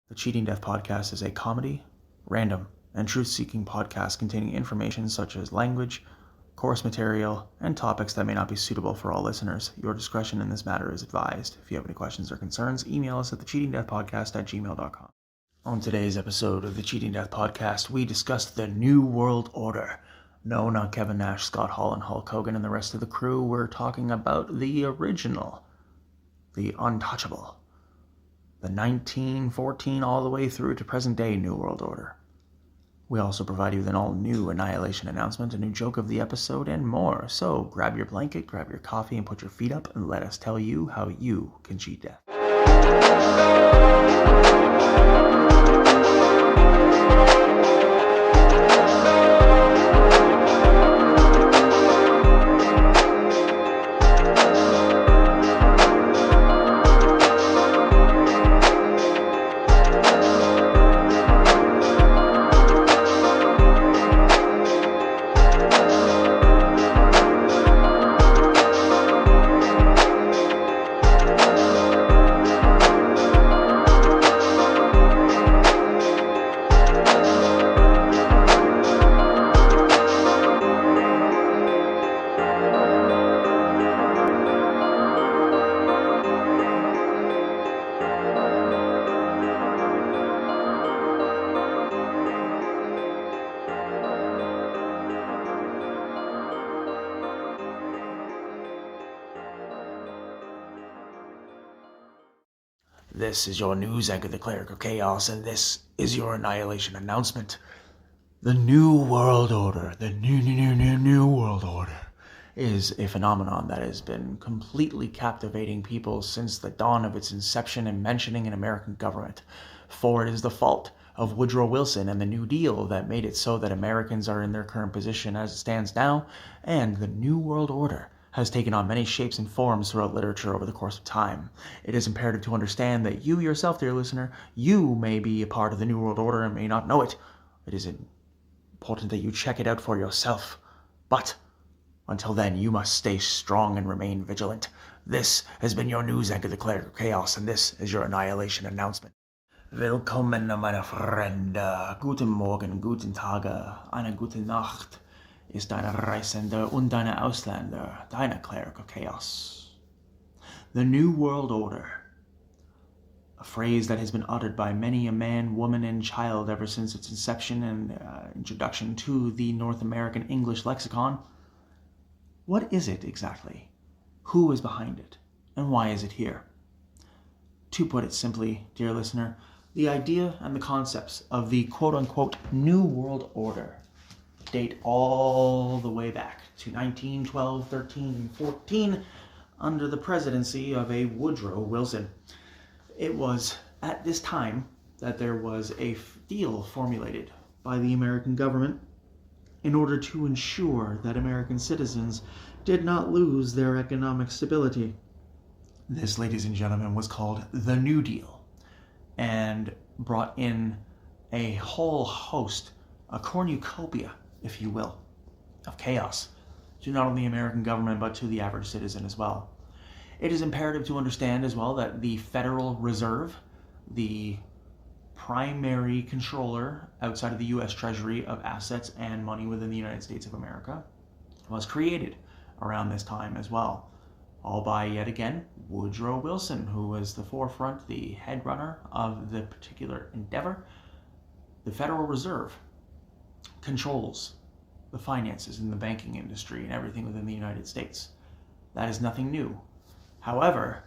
The Cheating Death Podcast is a comedy, random, and truth-seeking podcast containing information such as language, course material, and topics that may not be suitable for all listeners. Your discretion in this matter is advised. If you have any questions or concerns, email us at thecheatingdeathpodcast@gmail.com. On today's episode of the Cheating Death Podcast, we discussed the New World Order. No, not Kevin Nash, Scott Hall, and Hulk Hogan and the rest of the crew. We're talking about the original, the untouchable, the 1914 all the way through to present-day New World Order. We also provide you with an all-new Annihilation Announcement, a new joke of the episode, and more. So grab your blanket, grab your coffee, and put your feet up, and let us tell you how you can cheat death. This is your news anchor, the Cleric of Chaos, and this is your Annihilation Announcement. The New World Order, the new World Order, is a phenomenon that has been completely captivating people since the dawn of its inception and mentioning in American government. For it is the fault of Woodrow Wilson and the New Deal that made it so that Americans are in their current position as it stands now, and the New World Order has taken on many shapes and forms throughout literature over the course of time. It is imperative to understand that you yourself, dear listener, you may be a part of the New World Order and may not know it. It is important that you check it out for yourself. But until then, you must stay strong and remain vigilant. This has been your news anchor, the Cleric of Chaos, and this is your Annihilation Announcement. Willkommen, meine Freunde. Guten Morgen, guten Tage, eine gute Nacht. Ist deine Reisende und deine Ausländer, deine Cleric of Chaos. The New World Order, a phrase that has been uttered by many a man, woman, and child ever since its inception and introduction to the North American English lexicon. What is it exactly? Who is behind it? And why is it here? To put it simply, dear listener, the idea and the concepts of the quote-unquote New World Order date all the way back to 1912, 13, and 14 under the presidency of a Woodrow Wilson. It was at this time that there was a deal formulated by the American government in order to ensure that American citizens did not lose their economic stability. This, ladies and gentlemen, was called the New Deal and brought in a whole host, a cornucopia, if you will, of chaos to not only the American government but to the average citizen as well. It is imperative to understand as well that the Federal Reserve, the primary controller outside of the U.S. Treasury of assets and money within the United States of America, was created around this time as well, all by, yet again, Woodrow Wilson, who was the forefront, the head runner of the particular endeavor. The Federal Reserve controls the finances in the banking industry and everything within the United States. That is nothing new. However,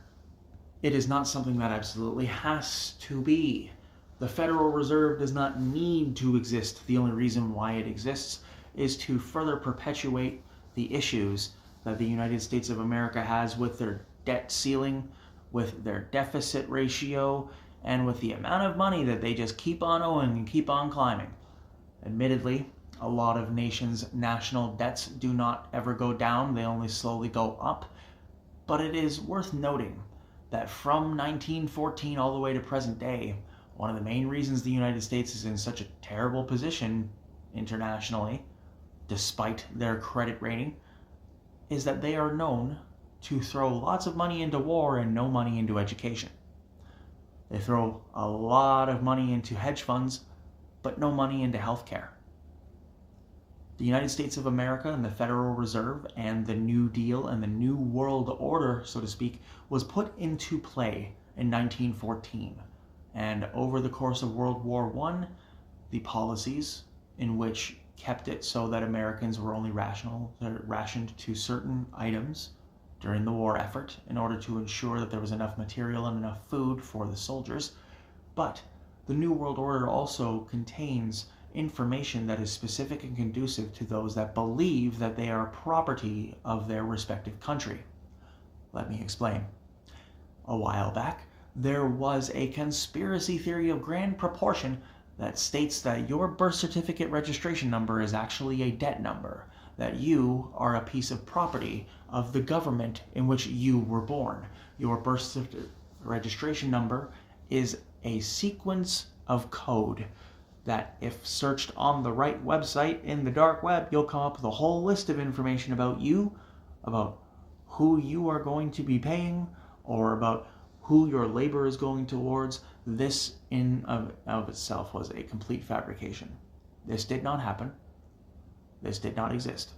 it is not something that absolutely has to be. The Federal Reserve does not need to exist. The only reason why it exists is to further perpetuate the issues that the United States of America has with their debt ceiling, with their deficit ratio, and with the amount of money that they just keep on owing and keep on climbing. Admittedly, a lot of nations' national debts do not ever go down, they only slowly go up. But it is worth noting that from 1914 all the way to present day, one of the main reasons the United States is in such a terrible position internationally, despite their credit rating, is that they are known to throw lots of money into war and no money into education. They throw a lot of money into hedge funds, but no money into healthcare. The United States of America and the Federal Reserve and the New Deal and the New World Order, so to speak, was put into play in 1914. And over the course of World War I, the policies in which kept it so that Americans were only rationed to certain items during the war effort in order to ensure that there was enough material and enough food for the soldiers. But the New World Order also contains information that is specific and conducive to those that believe that they are property of their respective country. Let me explain. A while back, there was a conspiracy theory of grand proportion that states that your birth certificate registration number is actually a debt number, that you are a piece of property of the government in which you were born. Your birth registration number is a sequence of code that, if searched on the right website in the dark web, you'll come up with a whole list of information about you, about who you are going to be paying, or about who your labor is going towards. This in of itself was a complete fabrication. This did not happen. This did not exist.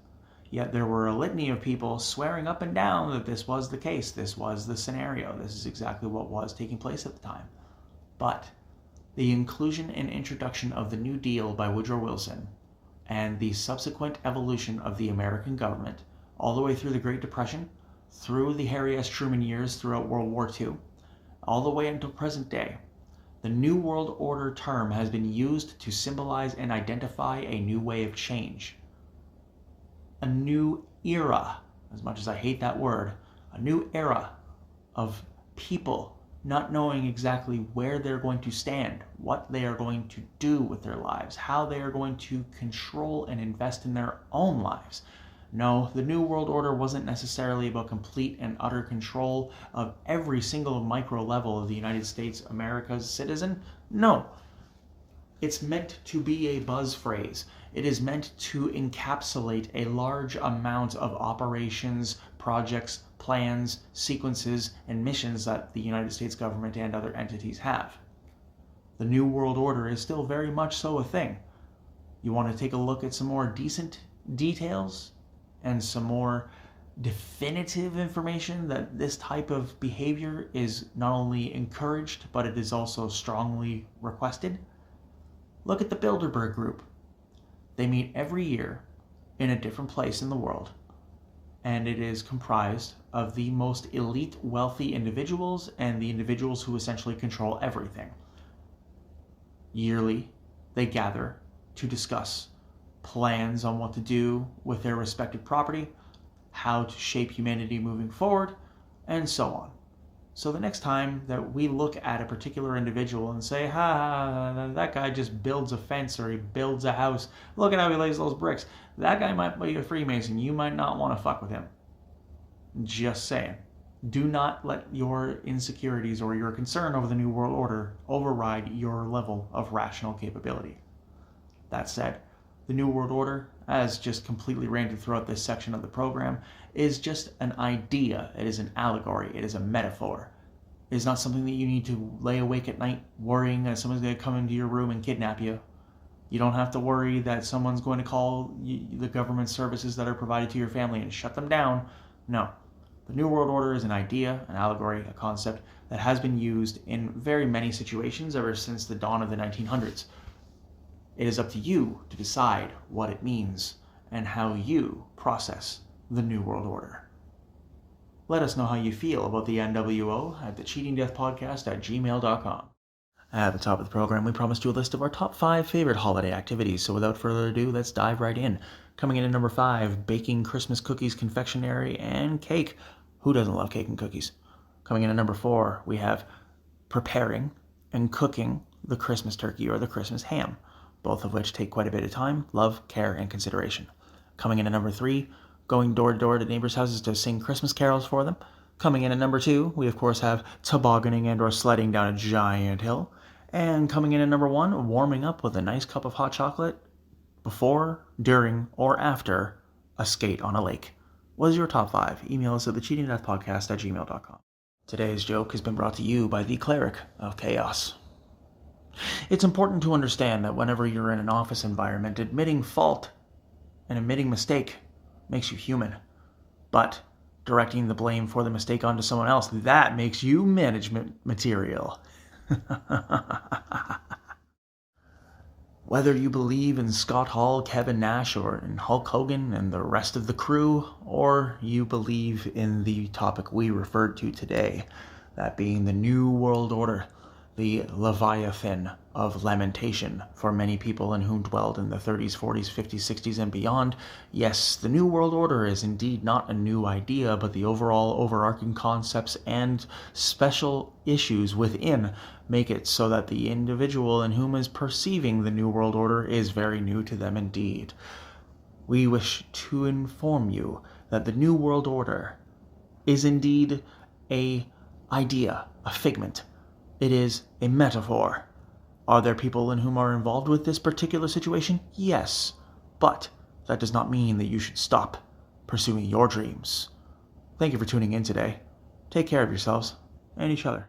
Yet there were a litany of people swearing up and down that this was the case, this was the scenario, this is exactly what was taking place at the time. But the inclusion and introduction of the New Deal by Woodrow Wilson and the subsequent evolution of the American government all the way through the Great Depression, through the Harry S. Truman years throughout World War II, all the way until present day, the New World Order term has been used to symbolize and identify a new way of change. A new era, as much as I hate that word, a new era of people not knowing exactly where they're going to stand, what they are going to do with their lives, how they are going to control and invest in their own lives. No, the New World Order wasn't necessarily about complete and utter control of every single micro level of the United States, America's citizen. No. It's meant to be a buzz phrase. It is meant to encapsulate a large amount of operations, projects, plans, sequences, and missions that the United States government and other entities have. The New World Order is still very much so a thing. You want to take a look at some more decent details and some more definitive information that this type of behavior is not only encouraged, but it is also strongly requested? Look at the Bilderberg Group. They meet every year in a different place in the world, and it is comprised of the most elite, wealthy individuals and the individuals who essentially control everything. Yearly, they gather to discuss plans on what to do with their respective property, how to shape humanity moving forward, and so on. So the next time that we look at a particular individual and say, that guy just builds a fence or he builds a house, look at how he lays those bricks, that guy might be a Freemason, you might not want to fuck with him. Just saying. Do not let your insecurities or your concern over the New World Order override your level of rational capability. That said, the New World Order, as just completely ranted throughout this section of the program, is just an idea. It is an allegory. It is a metaphor. It is not something that you need to lay awake at night worrying that someone's going to come into your room and kidnap you. You don't have to worry that someone's going to call the government services that are provided to your family and shut them down. No. The New World Order is an idea, an allegory, a concept that has been used in very many situations ever since the dawn of the 1900s. It is up to you to decide what it means and how you process the New World Order. Let us know how you feel about the NWO at thecheatingdeathpodcast@gmail.com. At the top of the program, we promised you a list of our top 5 favorite holiday activities, so without further ado, let's dive right in. Coming in at number 5, baking Christmas cookies, confectionery, and cake. Who doesn't love cake and cookies? Coming in at number 4, we have preparing and cooking the Christmas turkey or the Christmas ham, both of which take quite a bit of time, love, care, and consideration. Coming in at number 3, going door to door to neighbors' houses to sing Christmas carols for them. Coming in at number 2, we of course have tobogganing and or sledding down a giant hill. And coming in at number 1, warming up with a nice cup of hot chocolate before, during, or after a skate on a lake. What is your top 5? Email us at thecheatingdeathpodcast@gmail.com. Today's joke has been brought to you by the Cleric of Chaos. It's important to understand that whenever you're in an office environment, admitting fault and admitting mistake makes you human. But directing the blame for the mistake onto someone else, that makes you management material. Whether you believe in Scott Hall, Kevin Nash, or in Hulk Hogan and the rest of the crew, or you believe in the topic we referred to today, that being the New World Order, the Leviathan of lamentation for many people in whom dwelled in the 30s, 40s, 50s, 60s, and beyond. Yes, the New World Order is indeed not a new idea, but the overall overarching concepts and special issues within make it so that the individual in whom is perceiving the New World Order is very new to them indeed. We wish to inform you that the New World Order is indeed an idea, a figment. It is a metaphor. Are there people in whom are involved with this particular situation? Yes. But that does not mean that you should stop pursuing your dreams. Thank you for tuning in today. Take care of yourselves and each other.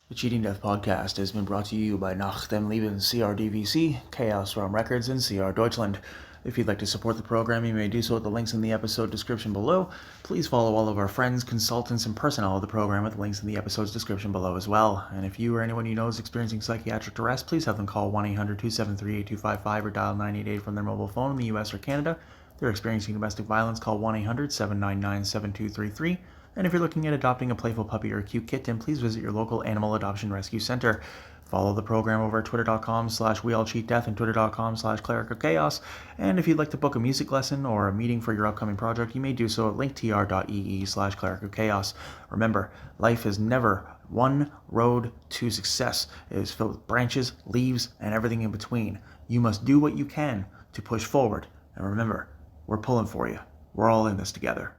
The Cheating Death Podcast has been brought to you by Nach dem Leben CRDVC, Chaos Realm Records, and CR Deutschland. If you'd like to support the program, you may do so at the links in the episode description below. Please follow all of our friends, consultants, and personnel of the program at the links in the episode's description below as well. And if you or anyone you know is experiencing psychiatric duress, please have them call 1-800-273-8255 or dial 988 from their mobile phone in the US or Canada. If they're experiencing domestic violence, call 1-800-799-7233. And if you're looking at adopting a playful puppy or a cute kitten, please visit your local animal adoption rescue center. Follow the program over at twitter.com/weallcheatdeath and twitter.com/clericofchaos. And if you'd like to book a music lesson or a meeting for your upcoming project, you may do so at linktr.ee/clericofchaos. Remember, life is never one road to success. It is filled with branches, leaves, and everything in between. You must do what you can to push forward. And remember, we're pulling for you. We're all in this together.